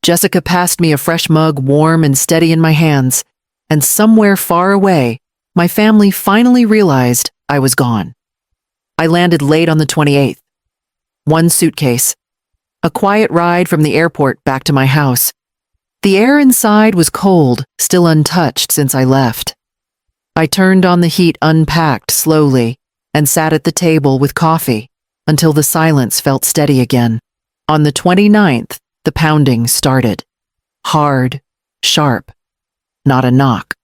Jessica passed me a fresh mug, warm and steady in my hands, and somewhere far away, my family finally realized I was gone. I landed late on the 28th. 1 suitcase. A quiet ride from the airport back to my house. The air inside was cold, still untouched since I left. I turned on the heat, unpacked slowly, and sat at the table with coffee until the silence felt steady again. On the 29th, the pounding started. Hard, sharp, not a knock.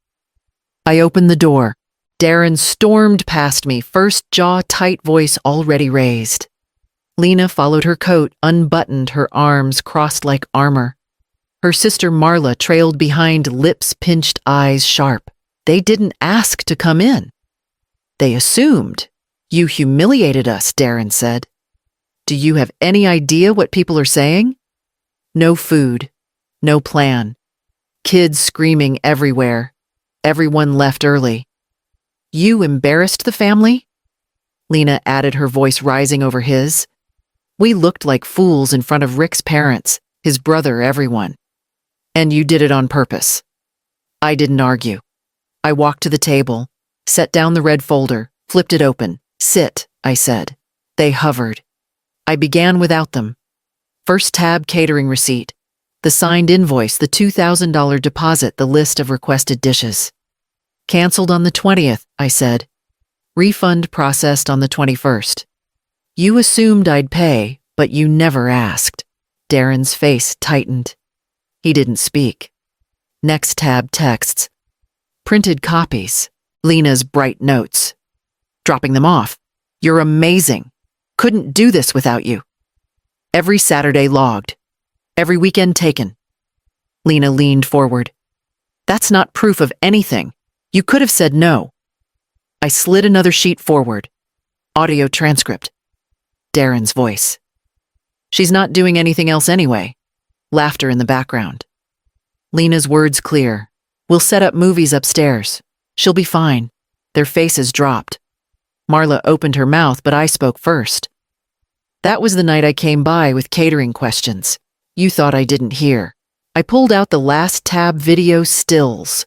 I opened the door. Darren stormed past me, first jaw tight, voice already raised. Lena followed her coat, unbuttoned, her arms crossed like armor. Her sister Marla trailed behind, lips pinched, eyes sharp. They didn't ask to come in. They assumed. "You humiliated us," Darren said. "Do you have any idea what people are saying?" No food, no plan. Kids screaming everywhere. Everyone left early. "You embarrassed the family?" Lena added, her voice rising over his. "We looked like fools in front of Rick's parents, his brother, everyone. And you did it on purpose." I didn't argue. I walked to the table, set down the red folder, flipped it open. "Sit," I said. They hovered. I began without them. First tab, catering receipt. The signed invoice, the $2,000 deposit, the list of requested dishes. "Canceled on the 20th, I said. "Refund processed on the 21st. "You assumed I'd pay, but you never asked." Darren's face tightened. He didn't speak. Next tab, texts. Printed copies. Lena's bright notes. Dropping them off. "You're amazing. Couldn't do this without you." Every Saturday logged. Every weekend taken. Lena leaned forward. "That's not proof of anything. You could have said no." I slid another sheet forward. Audio transcript. Darren's voice. She's not doing anything else anyway. Laughter in the background. Lena's words clear. We'll set up movies upstairs. She'll be fine. Their faces dropped. Marla opened her mouth, but I spoke first. That was the night I came by with catering questions. You thought I didn't hear. I pulled out the last tab video stills.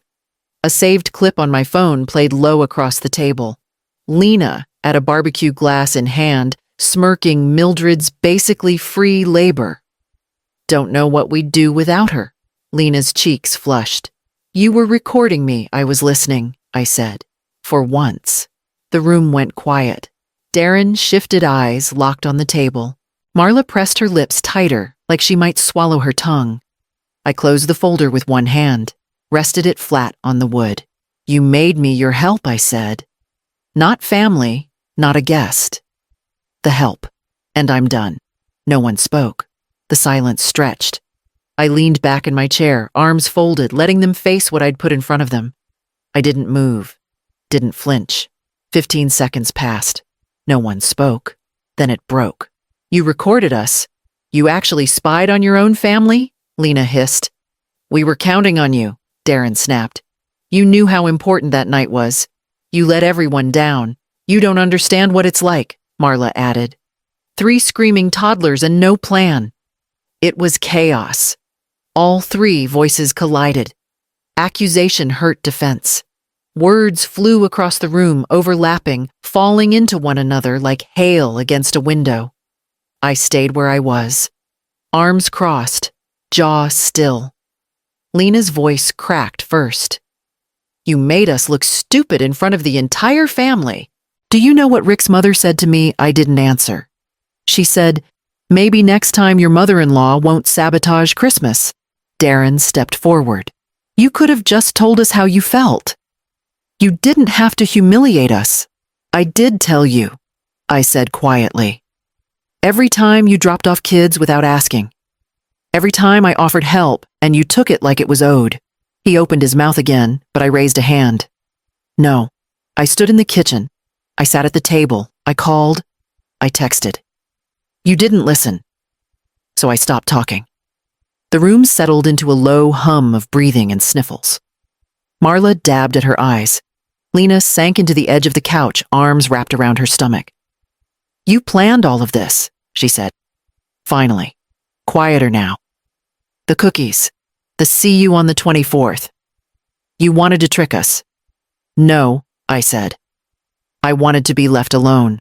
A saved clip on my phone played low across the table. Lena, at a barbecue glass in hand, smirking Mildred's basically free labor. Don't know what we'd do without her. Lena's cheeks flushed. You were recording me, I was listening, I said. For once. The room went quiet. Darren shifted eyes locked on the table. Marla pressed her lips tighter, like she might swallow her tongue. I closed the folder with one hand, rested it flat on the wood. You made me your help, I said. Not family, not a guest. The help. And I'm done. No one spoke. The silence stretched. I leaned back in my chair, arms folded, letting them face what I'd put in front of them. I didn't move, didn't flinch. 15 seconds passed. No one spoke. Then it broke. You recorded us. You actually spied on your own family? Lena hissed. We were counting on you, Darren snapped. You knew how important that night was. You let everyone down. You don't understand what it's like, Marla added. 3 screaming toddlers and no plan. It was chaos. All 3 voices collided. Accusation hurt defense. Words flew across the room, overlapping, falling into one another like hail against a window. I stayed where I was. Arms crossed, jaw still. Lena's voice cracked first. You made us look stupid in front of the entire family. Do you know what Rick's mother said to me? I didn't answer. She said, maybe next time your mother-in-law won't sabotage Christmas. Darren stepped forward. You could have just told us how you felt. You didn't have to humiliate us. I did tell you, I said quietly. Every time you dropped off kids without asking. Every time I offered help and you took it like it was owed. He opened his mouth again, but I raised a hand. No. I stood in the kitchen. I sat at the table. I called. I texted. You didn't listen. So I stopped talking. The room settled into a low hum of breathing and sniffles. Marla dabbed at her eyes. Lena sank into the edge of the couch, arms wrapped around her stomach. You planned all of this, she said. Finally. Quieter now. The cookies. The see you on the 24th. You wanted to trick us. No, I said. I wanted to be left alone.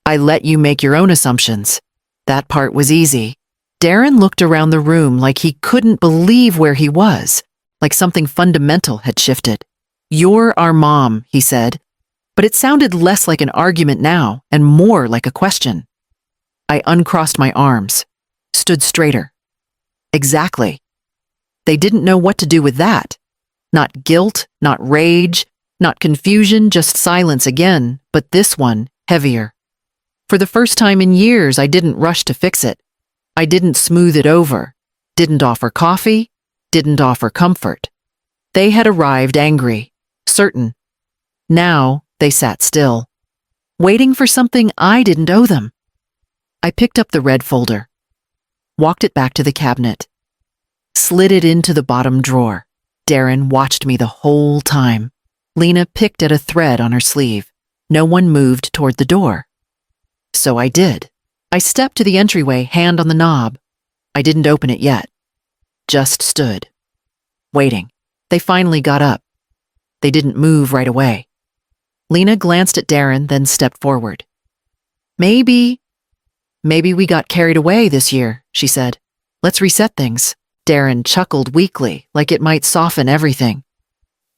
I let you make your own assumptions. That part was easy. Darren looked around the room like he couldn't believe where he was, like something fundamental had shifted. You're our mom, he said, but it sounded less like an argument now and more like a question. I uncrossed my arms, stood straighter. Exactly. They didn't know what to do with that. Not guilt, not rage, not confusion, just silence again, but this one, heavier. For the first time in years, I didn't rush to fix it. I didn't smooth it over, didn't offer coffee, didn't offer comfort. They had arrived angry, certain. Now they sat still, waiting for something I didn't owe them. I picked up the red folder, walked it back to the cabinet, slid it into the bottom drawer. Darren watched me the whole time. Lena picked at a thread on her sleeve. No one moved toward the door. So I did. I stepped to the entryway, hand on the knob. I didn't open it yet. Just stood. Waiting. They finally got up. They didn't move right away. Lena glanced at Darren, then stepped forward. Maybe we got carried away this year, she said. Let's reset things. Darren chuckled weakly, like it might soften everything.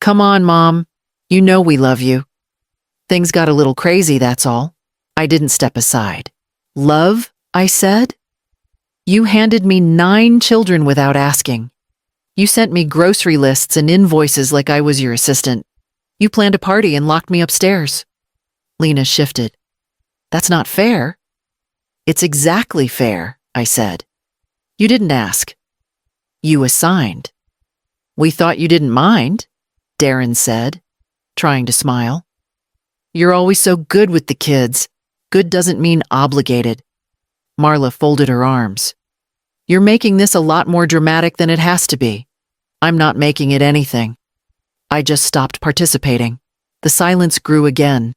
Come on, Mom. You know we love you. Things got a little crazy, that's all. I didn't step aside. Love, I said. You handed me 9 children without asking. You sent me grocery lists and invoices like I was your assistant. You planned a party and locked me upstairs. Lena shifted. That's not fair. It's exactly fair, I said. You didn't ask. You assigned. We thought you didn't mind, Darren said, trying to smile. You're always so good with the kids. Good doesn't mean obligated. Marla folded her arms. You're making this a lot more dramatic than it has to be. I'm not making it anything. I just stopped participating. The silence grew again.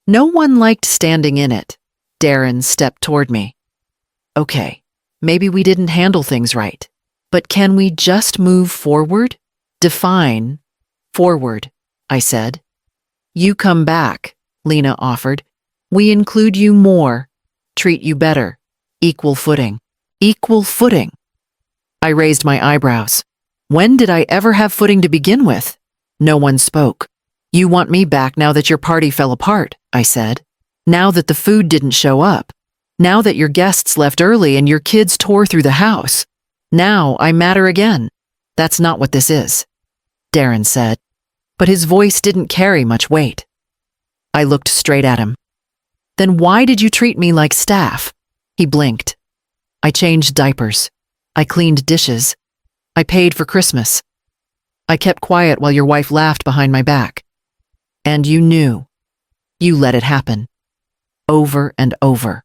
No one liked standing in it. Darren stepped toward me. Okay, maybe we didn't handle things right. But can we just move forward? Define forward, I said. You come back, Lena offered. We include you more, treat you better, equal footing. Equal footing. I raised my eyebrows. When did I ever have footing to begin with? No one spoke. You want me back now that your party fell apart, I said. Now that the food didn't show up. Now that your guests left early and your kids tore through the house. Now I matter again. That's not what this is, Darren said. But his voice didn't carry much weight. I looked straight at him. Then why did you treat me like staff? He blinked. I changed diapers. I cleaned dishes. I paid for Christmas. I kept quiet while your wife laughed behind my back. And you knew. You let it happen. Over and over.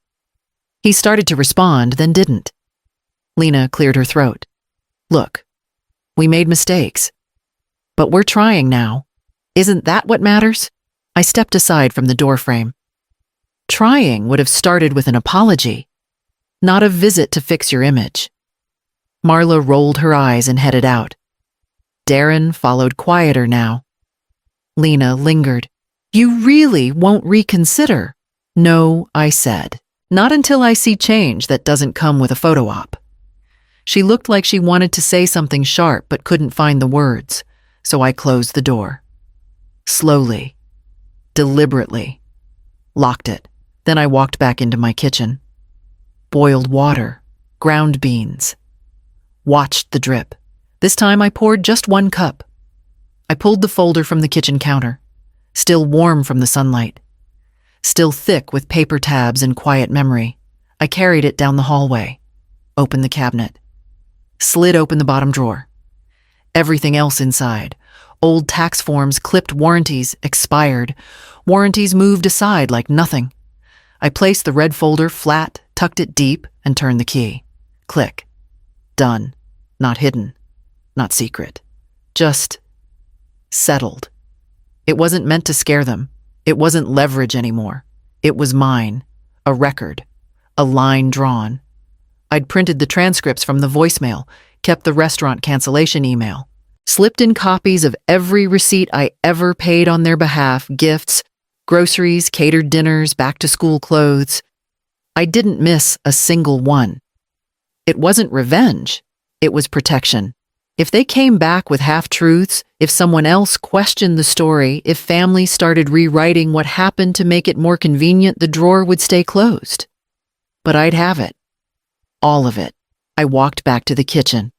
He started to respond, then didn't. Lena cleared her throat. Look, we made mistakes. But we're trying now. Isn't that what matters? I stepped aside from the doorframe. Trying would have started with an apology, not a visit to fix your image. Marla rolled her eyes and headed out. Darren followed quieter now. Lena lingered. You really won't reconsider? No, I said. Not until I see change that doesn't come with a photo op. She looked like she wanted to say something sharp but couldn't find the words, so I closed the door. Slowly, deliberately, locked it. Then I walked back into my kitchen. Boiled water, ground beans. Watched the drip. This time I poured just 1 cup. I pulled the folder from the kitchen counter, still warm from the sunlight. Still thick with paper tabs and quiet memory. I carried it down the hallway, opened the cabinet, slid open the bottom drawer. Everything else inside. Old tax forms, clipped warranties, expired. Warranties moved aside like nothing. I placed the red folder flat, tucked it deep, and turned the key. Click. Done. Not hidden. Not secret. Just settled. It wasn't meant to scare them. It wasn't leverage anymore. It was mine. A record. A line drawn. I'd printed the transcripts from the voicemail, kept the restaurant cancellation email, slipped in copies of every receipt I ever paid on their behalf, gifts, groceries, catered dinners, back-to-school clothes. I didn't miss a single one. It wasn't revenge. It was protection. If they came back with half-truths, if someone else questioned the story, if families started rewriting what happened to make it more convenient, the drawer would stay closed. But I'd have it. All of it. I walked back to the kitchen,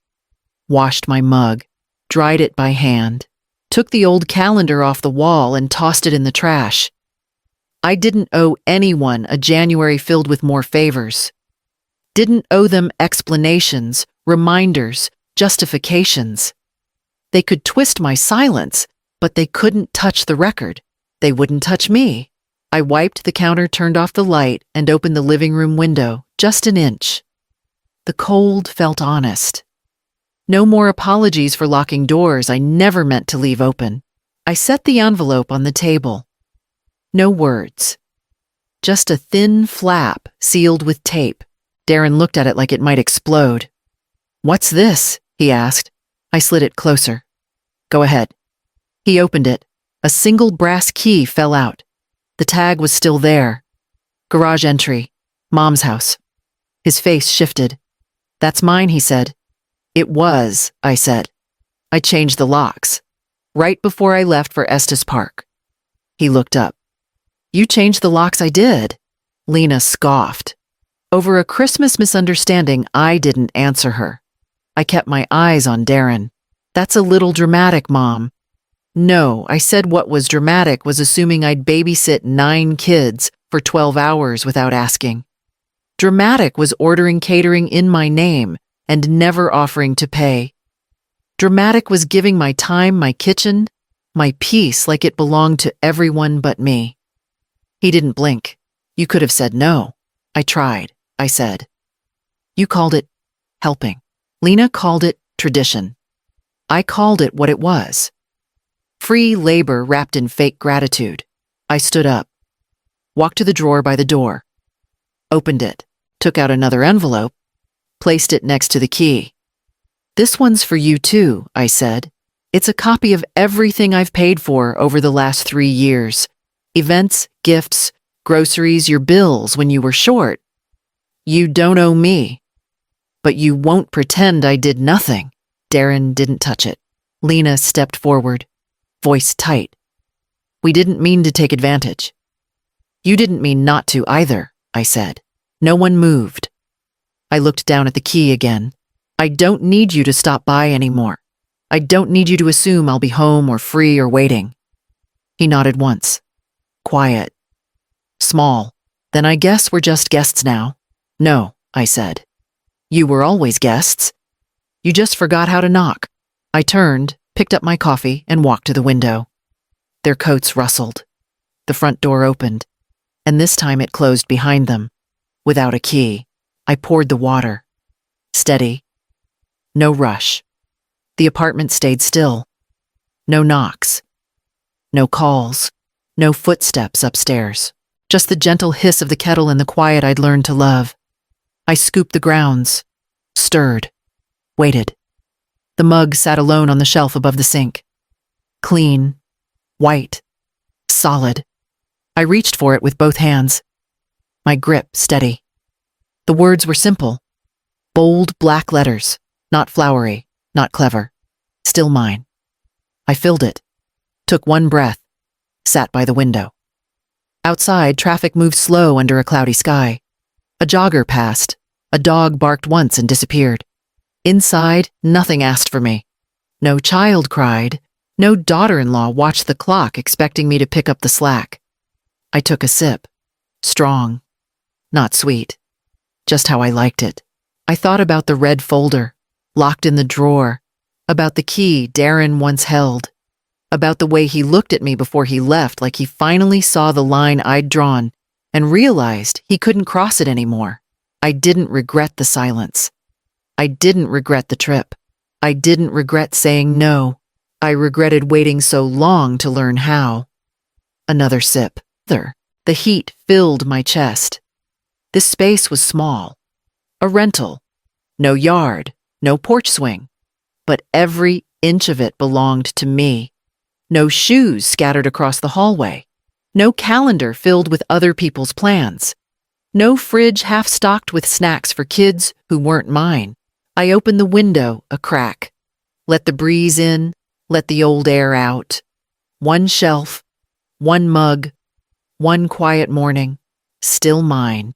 washed my mug, dried it by hand, took the old calendar off the wall and tossed it in the trash. I didn't owe anyone a January filled with more favors. Didn't owe them explanations, reminders, justifications. They could twist my silence, but they couldn't touch the record. They wouldn't touch me. I wiped the counter, turned off the light, and opened the living room window, just an inch. The cold felt honest. No more apologies for locking doors I never meant to leave open. I set the envelope on the table. No words. Just a thin flap sealed with tape. Darren looked at it like it might explode. "What's this?" he asked. I slid it closer. "Go ahead." He opened it. A single brass key fell out. The tag was still there. Garage entry. Mom's house. His face shifted. "That's mine," he said. "It was," I said. "I changed the locks. Right before I left for Estes Park." He looked up. "You changed the locks?" "I did." Lena scoffed. Over a Christmas misunderstanding, I didn't answer her. I kept my eyes on Darren. "That's a little dramatic, Mom." "No," I said. What was dramatic was assuming I'd babysit 9 kids for 12 hours without asking. Dramatic was ordering catering in my name and never offering to pay. Dramatic was giving my time, my kitchen, my peace like it belonged to everyone but me. He didn't blink. You could have said no. I tried, I said. You called it helping. Lena called it tradition. I called it what it was. Free labor wrapped in fake gratitude. I stood up, walked to the drawer by the door, opened it, took out another envelope, placed it next to the key. This one's for you too, I said. It's a copy of everything I've paid for over the last 3 years. Events, gifts, groceries, your bills when you were short. You don't owe me. But you won't pretend I did nothing. Darren didn't touch it. Lena stepped forward, voice tight. We didn't mean to take advantage. You didn't mean not to either, I said. No one moved. I looked down at the key again. I don't need you to stop by anymore. I don't need you to assume I'll be home or free or waiting. He nodded once. Quiet. Small. Then I guess we're just guests now. No, I said. You were always guests. You just forgot how to knock. I turned, picked up my coffee, and walked to the window. Their coats rustled. The front door opened, and this time it closed behind them. Without a key, I poured the water. Steady. No rush. The apartment stayed still. No knocks. No calls. No footsteps upstairs. Just the gentle hiss of the kettle and the quiet I'd learned to love. I scooped the grounds, stirred, waited. The mug sat alone on the shelf above the sink. Clean, white, solid. I reached for it with both hands. My grip steady. The words were simple. Bold black letters, not flowery, not clever. Still mine. I filled it, took one breath, sat by the window. Outside, traffic moved slow under a cloudy sky. A jogger passed. A dog barked once and disappeared. Inside, nothing asked for me. No child cried. No daughter-in-law watched the clock expecting me to pick up the slack. I took a sip. Strong. Not sweet. Just how I liked it. I thought about the red folder, locked in the drawer, about the key Darren once held, about the way he looked at me before he left like he finally saw the line I'd drawn and realized he couldn't cross it anymore. I didn't regret the silence. I didn't regret the trip. I didn't regret saying no. I regretted waiting so long to learn how. Another sip. The heat filled my chest. This space was small. A rental. No yard, no porch swing. But every inch of it belonged to me. No shoes scattered across the hallway. No calendar filled with other people's plans. No fridge half-stocked with snacks for kids who weren't mine. I opened the window a crack. Let the breeze in, let the old air out. One shelf, one mug, one quiet morning, still mine.